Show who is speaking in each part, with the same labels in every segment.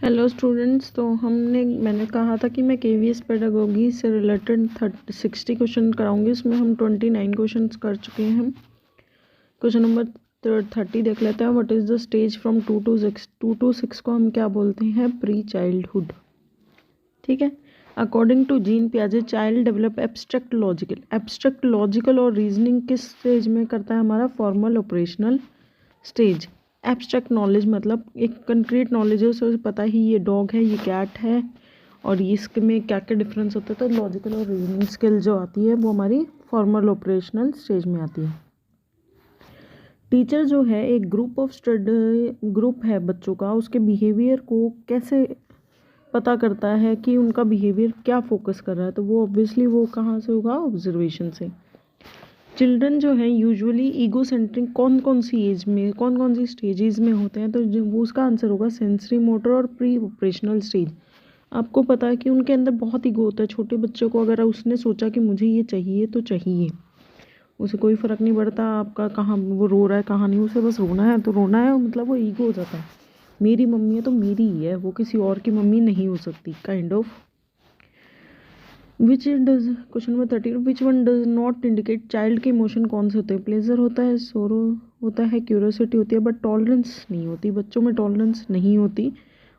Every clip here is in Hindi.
Speaker 1: Hello students. तो मैंने कहा था कि मैं केवीएस पेडागोगी से रिलेटेड 60 क्वेश्चन कराऊंगी। उसमें हम 29 क्वेश्चन कर चुके हैं। क्वेश्चन नंबर 30 देख लेते हैं। What is the stage from 2 to 6? 2 to 6 को हम क्या बोलते हैं? Pre childhood. ठीक है। अकॉर्डिंग टू जीन पियाजे, चाइल्ड डेवलप एब्स्ट्रैक्ट लॉजिकल और रीजनिंग किस स्टेज में करता है? हमारा formal operational stage. Abstract knowledge मतलब एक कंक्रीट नॉलेज है, उसे पता ही ये डॉग है, ये कैट है और इसके में क्या क्या डिफरेंस होता है। तो लॉजिकल और रीजनिंग स्किल जो आती है वो हमारी फॉर्मल ऑपरेशनल स्टेज में आती है। टीचर जो है एक ग्रुप है बच्चों का, उसके बिहेवियर को कैसे पता करता है कि उनका बिहेवियर क्या फोकस कर रहा है? तो वो ऑब्वियसली वो कहाँ से होगा? ऑब्जर्वेशन से। चिल्ड्रन जो है यूजुअली ईगो सेंट्रिक कौन कौन सी स्टेजेस में होते हैं? तो वो उसका आंसर होगा सेंसरी मोटर और प्री ऑपरेशनल स्टेज। आपको पता है कि उनके अंदर बहुत ईगो होता है। छोटे बच्चे को अगर उसने सोचा कि मुझे ये चाहिए तो चाहिए, उसे कोई फ़र्क नहीं पड़ता आपका कहाँ वो रो रहा है कहाँ नहीं, उसे बस रोना है तो रोना है, मतलब वो ईगो हो जाता है। मेरी मम्मी है तो मेरी ही है, वो किसी और की मम्मी नहीं हो सकती, kind of. Question number 30, which one does not indicate child के इमोशन कौन से होते हैं? प्लेजर होता है, सोरो होता है, क्यूरियोसिटी होती है, बट टॉलरेंस नहीं होती। बच्चों में टॉलरेंस नहीं होती,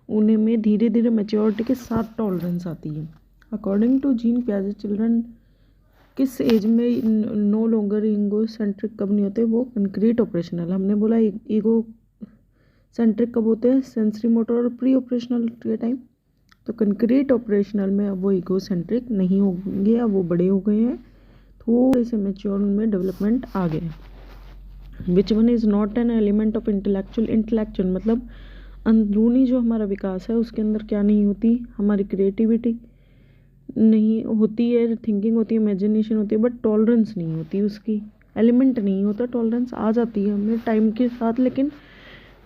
Speaker 1: उन्हें में धीरे धीरे मैच्योरिटी के साथ टॉलरेंस आती है। अकॉर्डिंग टू जीन पियाजे, चिल्ड्रन किस एज में नो लॉन्गर ईगो सेंट्रिक कब नहीं होते? वो कंक्रीट ऑपरेशनल। हमने बोला ईगो सेंट्रिक कब होते हैं? सेंसरी मोटर और प्री ऑपरेशनल के टाइम। तो कंक्रीट ऑपरेशनल में अब वो ईगो सेंट्रिक नहीं होंगे, अब वो बड़े हो गए हैं, थोड़े से मेच्योर उनमें डेवलपमेंट आ गए। Which one is not an element of intellectual मतलब अंदरूनी जो हमारा विकास है उसके अंदर क्या नहीं होती? हमारी क्रिएटिविटी नहीं होती है, थिंकिंग होती है, इमेजिनेशन होती है, बट टॉलरेंस नहीं होती। उसकी एलिमेंट नहीं होता। टॉलरेंस आ जाती है हमें टाइम के साथ, लेकिन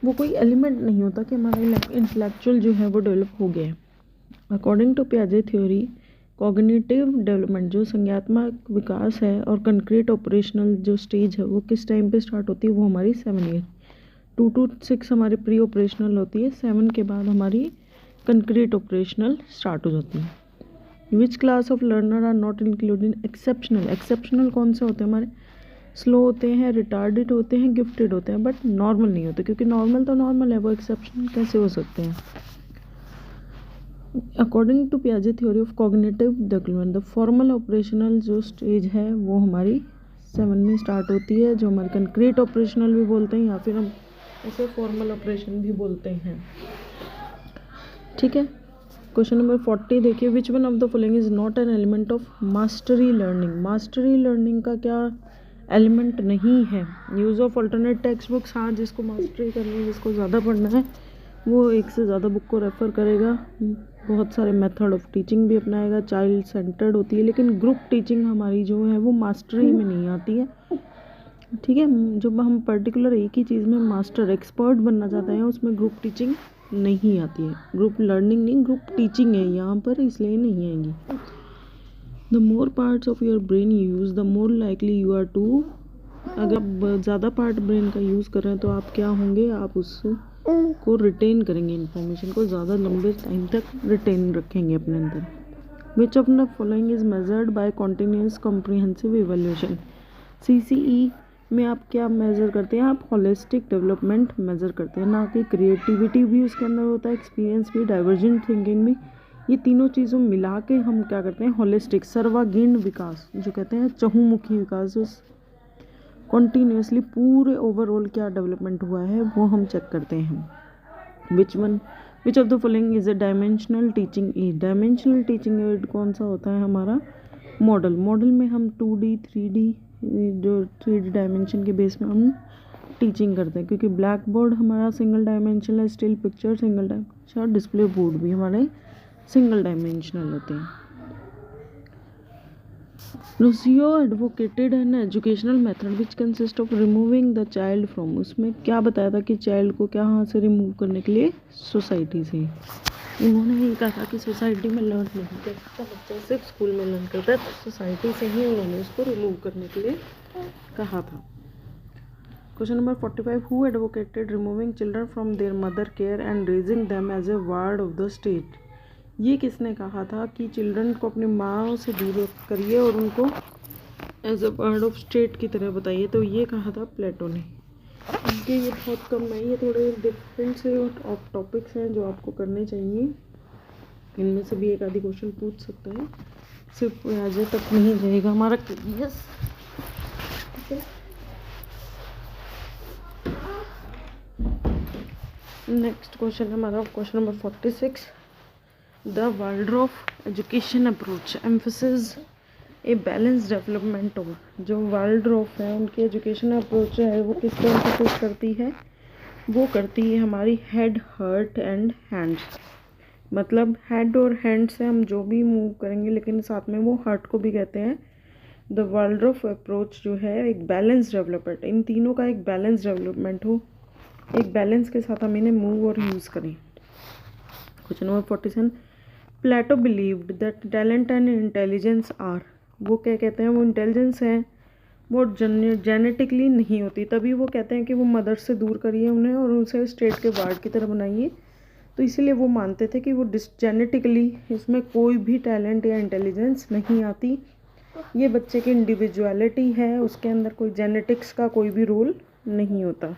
Speaker 1: वो कोई एलिमेंट नहीं होता कि हमारा इंटेलेक्चुअल जो है वो डेवलप हो गया है। अकॉर्डिंग टू पियाजे थ्योरी, कॉग्निटिव डेवलपमेंट जो संज्ञानात्मक विकास है और कंक्रीट ऑपरेशनल जो स्टेज है वो किस टाइम पे स्टार्ट होती है? वो हमारी 7 ईयर। 2 to 6 हमारी प्री ऑपरेशनल होती है, 7 के बाद हमारी कंक्रीट ऑपरेशनल स्टार्ट हो जाती है। Which class of learner are not included exceptional कौन से होते हैं? हमारे स्लो होते हैं, रिटार्डेड होते हैं, गिफ्टेड होते हैं, बट नॉर्मल नहीं होते, क्योंकि नॉर्मल तो नॉर्मल है, वो एक्सेप्शनल कैसे हो सकते हैं? अकॉर्डिंग टू पियाजे theory of cognitive development, the formal operational जो स्टेज है वो हमारी 7 में स्टार्ट होती है, जो हमारे कंक्रीट ऑपरेशनल भी बोलते हैं या फिर हम इसे फॉर्मल ऑपरेशन भी बोलते हैं। ठीक है। क्वेश्चन नंबर 40 देखिए, which one of the following is not an element of mastery learning? Mastery learning का क्या एलिमेंट नहीं है? Use of alternate text books, हाँ जिसको मास्टरी करनी है, जिसको ज़्यादा पढ़ना है, वो एक से ज़्यादा बुक को रेफ़र करेगा, बहुत सारे मेथड ऑफ टीचिंग भी अपनाएगा, चाइल्ड सेंटर्ड होती है, लेकिन ग्रुप टीचिंग हमारी जो है वो मास्टरी में नहीं आती है। ठीक है। जब हम पर्टिकुलर एक ही चीज़ में मास्टर एक्सपर्ट बनना चाहते हैं, उसमें ग्रुप टीचिंग नहीं आती है। ग्रुप लर्निंग नहीं, ग्रुप टीचिंग है यहाँ पर, इसलिए नहीं आएंगी। The more parts of your brain use the more likely you are to, अगर आप ज़्यादा पार्ट ब्रेन का यूज़ कर रहे हैं तो आप क्या होंगे? आप उसको रिटेन करेंगे, इन्फॉर्मेशन को ज़्यादा लंबे टाइम तक रिटेन रखेंगे अपने अंदर। Which of the following is measured by continuous comprehensive evaluation? CCE में आप क्या मेज़र करते हैं? आप होलिस्टिक डेवलपमेंट मेज़र करते हैं, ना कि क्रिएटिविटी भी उसके अंदर होता है, एक्सपीरियंस भी, डाइवर्जेंट थिंकिंग भी। ये तीनों चीज़ों मिला के हम क्या करते हैं? होलिस्टिक सर्वांगीण विकास जो कहते हैं, चहुमुखी विकास, जो कॉन्टीन्यूसली पूरे ओवरऑल क्या डेवलपमेंट हुआ है वो हम चेक करते हैं। Which of the following is a dimensional teaching add? Dimensional teaching add कौन सा होता है? हमारा मॉडल में हम 2D 3D जो 3D डायमेंशन के बेस में हम टीचिंग करते हैं, क्योंकि ब्लैक बोर्ड हमारा सिंगल डायमेंशनल है, still picture single dimensional, display board भी हमारे सिंगल डायमेंशनल होते हैं। Rocio advocated an educational method which consist of removing the child from, उसमें क्या बताया था कि चाइल्ड को क्या यहाँ से रिमूव करने के लिए? सोसाइटी से। उन्होंने ये कहा था कि सोसाइटी में लर्न नहीं करता बच्चा, सिर्फ स्कूल में लर्न करता है, तो सोसाइटी से ही उन्होंने उसको रिमूव करने के लिए कहा था। Question number 45, who advocated removing children from their mother care and raising them as a ward of the state. ये किसने कहा था कि चिल्ड्रन को अपनी माँ से दूर करिए और उनको as a ward of state की तरह बताइए? तो ये कहा था प्लेटो ने। इनके ये बहुत कम है, ये थोड़े डिफरेंट से ऑफ टॉपिक्स हैं जो आपको करने चाहिए। इनमें से भी एक आधी क्वेश्चन पूछ सकता है, सिर्फ आज तक नहीं जाएगा हमारा केबीएस। ठीक है, नेक्स्ट क्वेश्चन है हमारा question number 46, the Waldorf education approach emphasis a balance development of. जो वाल्ड्रॉफ है उनकी एजुकेशन अप्रोच है वो किस तरह एम्फसिस करती है? वो करती है हमारी हेड, हर्ट एंड हैंड्स। मतलब हेड और हैंड से हम जो भी मूव करेंगे, लेकिन साथ में वो हार्ट को भी कहते हैं। द वाल्ड्रॉफ अप्रोच जो है एक बैलेंस डेवलपमेंट, इन तीनों का एक बैलेंस डेवलपमेंट हो, एक बैलेंस के साथ हम इन्हें मूव और यूज़ करें। Question number 47, Plato believed that talent and intelligence are. वो क्या कहते हैं? वो इंटेलिजेंस है वो जेनेटिकली नहीं होती, तभी वो कहते हैं कि वो मदर से दूर करिए उन्हें और उसे स्टेट के वार्ड की तरह बनाइए। तो इसीलिए वो मानते थे कि वो जेनेटिकली इसमें कोई भी टैलेंट या इंटेलिजेंस नहीं आती, ये बच्चे की इंडिविजुअलिटी है, उसके अंदर कोई जेनेटिक्स का कोई भी रोल नहीं होता।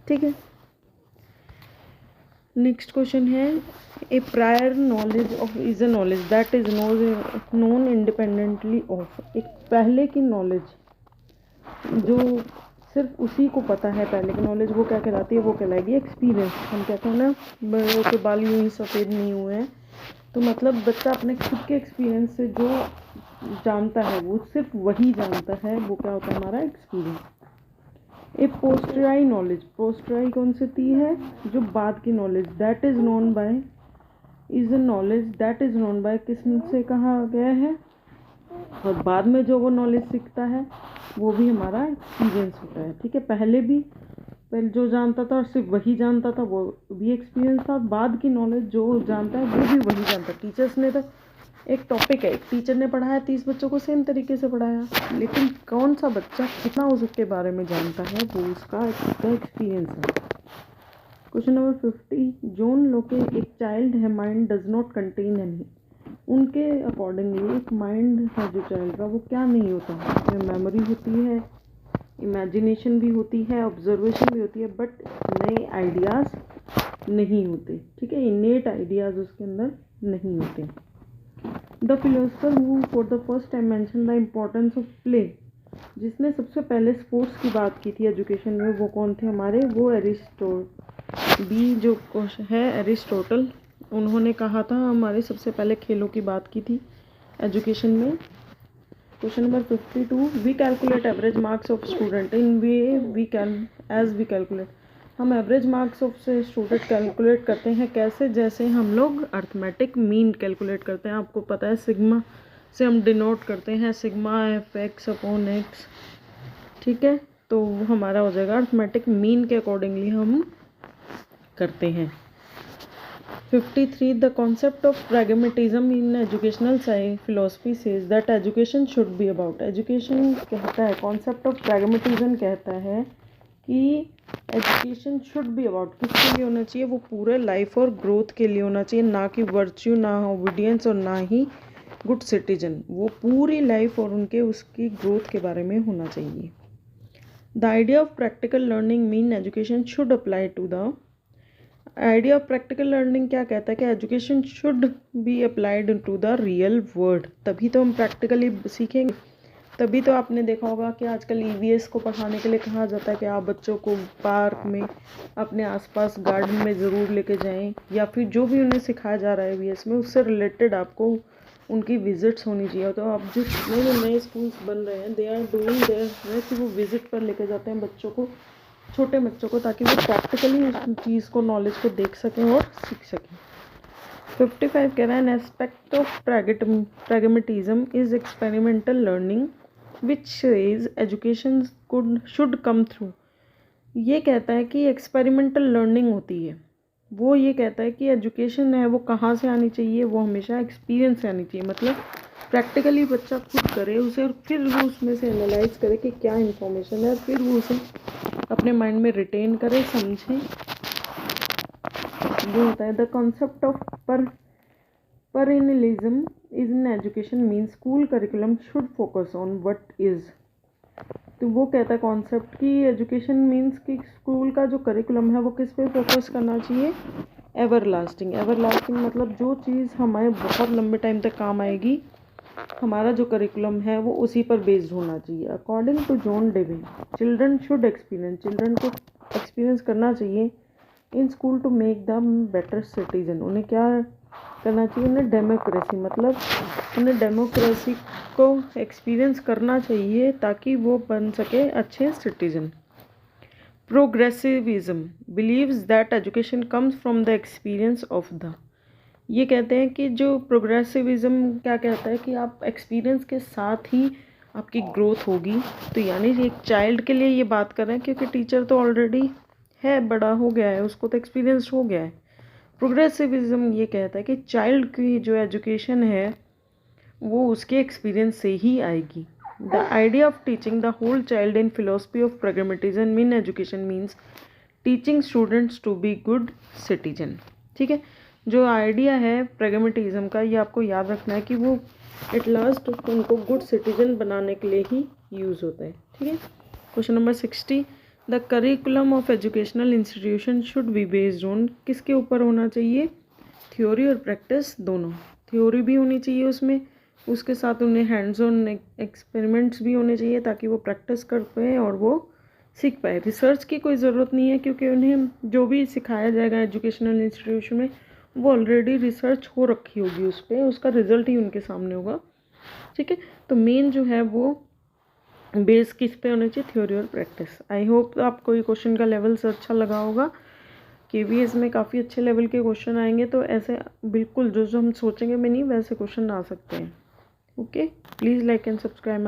Speaker 1: ठीक है, नेक्स्ट क्वेश्चन है, a prior knowledge of is a knowledge that is known independently of. एक पहले की नॉलेज जो सिर्फ उसी को पता है, पहले की नॉलेज, वो क्या कहलाती है? वो कहलाएगी एक्सपीरियंस। हम कहते हैं ना बड़ों के बाल यूं ही सफ़ेद नहीं हुए हैं, तो मतलब बच्चा अपने खुद के एक्सपीरियंस से जो जानता है वो सिर्फ वही जानता है, वो क्या होता है? हमारा एक्सपीरियंस। ए पोस्टराई नॉलेज, पोस्टराई कौन सी होती है? जो बाद की knowledge, that is known by, is a knowledge that is known by, किससे कहा गया है? और बाद में जो वो नॉलेज सीखता है वो भी हमारा एक्सपीरियंस होता है। ठीक है, पहले जो जानता था और सिर्फ वही जानता था वो भी एक्सपीरियंस था, बाद की नॉलेज जो जानता है वो भी वही जानता है। टीचर्स ने तो एक टॉपिक है, एक टीचर ने पढ़ाया 30 बच्चों को सेम तरीके से पढ़ाया, लेकिन कौन सा बच्चा कितना उसके बारे में जानता है वो उसका एक्सपीरियंस है। क्वेश्चन नंबर 50, जॉन लोके एक चाइल्ड है mind does not contain any. उनके अकॉर्डिंगली एक माइंड है जो चाइल्ड का, वो क्या नहीं होता? उसमें मेमोरी होती है, इमेजिनेशन भी होती है, ऑब्जर्वेशन भी होती है, बट नए आइडियाज़ नहीं होते। ठीक है, इनेट आइडियाज़ उसके अंदर नहीं होते। The philosopher who for the first time mention the importance of play, जिसने सबसे पहले स्पोर्ट्स की बात की थी एजुकेशन में, वो कौन थे हमारे? वो एरिस्टोटल। उन्होंने कहा था हमारे सबसे पहले खेलों की बात की थी एजुकेशन में। Question number 52, we calculate average marks of student in we calculate. हम एवरेज मार्क्स ऑफ से स्टूडेंट कैलकुलेट करते हैं कैसे? जैसे हम लोग अर्थमेटिक मीन कैलकुलेट करते हैं। आपको पता है सिग्मा से हम डिनोट करते हैं, sigma F x upon x. ठीक है, तो वो हमारा हो जाएगा अर्थमेटिक मीन के अकॉर्डिंगली हम करते हैं। 53, the concept of pragmatism in educational philosophy says that education should be about. Education कहता है, कॉन्सेप्ट ऑफ प्रैग्मेटिज्म कहता है कि एजुकेशन शुड बी अबाउट, किसके लिए होना चाहिए? वो पूरे लाइफ और ग्रोथ के लिए होना चाहिए, ना कि वर्च्यू, ना ओबीडियंस और ना ही गुड सिटीजन। वो पूरी लाइफ और उसकी ग्रोथ के बारे में होना चाहिए। The idea of practical learning mean education should apply to the. Idea of practical learning क्या कहता है कि education should be applied to the real world, तभी तो हम प्रैक्टिकली सीखेंगे। तभी तो आपने देखा होगा कि आजकल ईवीएस को पढ़ाने के लिए कहा जाता है कि आप बच्चों को पार्क में, अपने आसपास गार्डन में ज़रूर लेके जाएं, या फिर जो भी उन्हें सिखाया जा रहा है ईवीएस में उससे रिलेटेड आपको उनकी विजिट्स होनी चाहिए। तो अब जो नए स्कूल्स बन रहे हैं, दे आर डूइंग देयर कि वो विजिट पर लेके जाते हैं बच्चों को, छोटे बच्चों को, ताकि वो प्रैक्टिकली उस चीज़ को, नॉलेज को देख सकें और सीख सकें। 55 कह रहा है, an aspect of pragmatism is experimental learning which says education should come through. ये कहता है कि एक्सपेरिमेंटल लर्निंग होती है, वो ये कहता है कि एजुकेशन है वो कहाँ से आनी चाहिए? वो हमेशा एक्सपीरियंस से आनी चाहिए। मतलब प्रैक्टिकली बच्चा खुद करे उसे, और फिर वो उसमें से एनालाइज करे कि क्या इंफॉर्मेशन है, फिर वो उसे अपने माइंड में रिटेन करे, समझे। जो होता है the concept of perennialism is in education means school curriculum should focus on what is। तो वो कहता है कॉन्सेप्ट की एजुकेशन मीन्स कि स्कूल का जो करिकुलम है वो किस पे फोकस करना चाहिए, एवर लास्टिंग। एवर लास्टिंग मतलब जो चीज़ हमारे बहुत लंबे टाइम तक काम आएगी, हमारा जो करिकुलम है वो उसी पर बेस्ड होना चाहिए। According to John Dewey, children should experience, children को एक्सपीरियंस करना चाहिए in school to make the better citizen. उन्हें क्या करना चाहिए, उन्हें डेमोक्रेसी, मतलब उन्हें डेमोक्रेसी को एक्सपीरियंस करना चाहिए ताकि वो बन सके अच्छे citizen. Progressivism believes that education comes from the experience of the, ये कहते हैं कि जो प्रोग्रेसिविज्म क्या कहता है कि आप एक्सपीरियंस के साथ ही आपकी ग्रोथ होगी। तो यानी एक चाइल्ड के लिए ये बात कर रहे हैं, क्योंकि टीचर तो ऑलरेडी है, बड़ा हो गया है, उसको तो एक्सपीरियंस हो गया है। प्रोग्रेसिविज्म ये कहता है कि चाइल्ड की जो एजुकेशन है वो उसके एक्सपीरियंस से ही आएगी। The idea of teaching the whole child in philosophy of pragmatism in education means teaching students to be good citizen. ठीक है, जो आइडिया है प्रैग्मेटिज्म का, ये आपको याद रखना है कि वो एट लास्ट उनको गुड सिटीजन बनाने के लिए ही यूज़ होता है। ठीक है, question number 60, the curriculum of educational institution should be based on, किसके ऊपर होना चाहिए, थ्योरी और प्रैक्टिस दोनों। थ्योरी भी होनी चाहिए उसमें, उसके साथ उन्हें हैंड्स ऑन एक्सपेरिमेंट्स भी होने चाहिए ताकि वो प्रैक्टिस कर पाए और वो सीख पाए। रिसर्च की कोई ज़रूरत नहीं है, क्योंकि उन्हें जो भी सिखाया जाएगा एजुकेशनल इंस्टीट्यूशन में वो ऑलरेडी रिसर्च हो रखी होगी उस पर, उसका रिजल्ट ही उनके सामने होगा। ठीक है, तो मेन जो है वो बेस किस पे होना चाहिए, थ्योरी और प्रैक्टिस। आई होप आपको ये क्वेश्चन का लेवल से अच्छा लगा होगा। KVS में काफ़ी अच्छे लेवल के क्वेश्चन आएंगे, तो ऐसे बिल्कुल जो जो हम सोचेंगे में नहीं वैसे क्वेश्चन आ सकते हैं। Okay, please like and subscribe.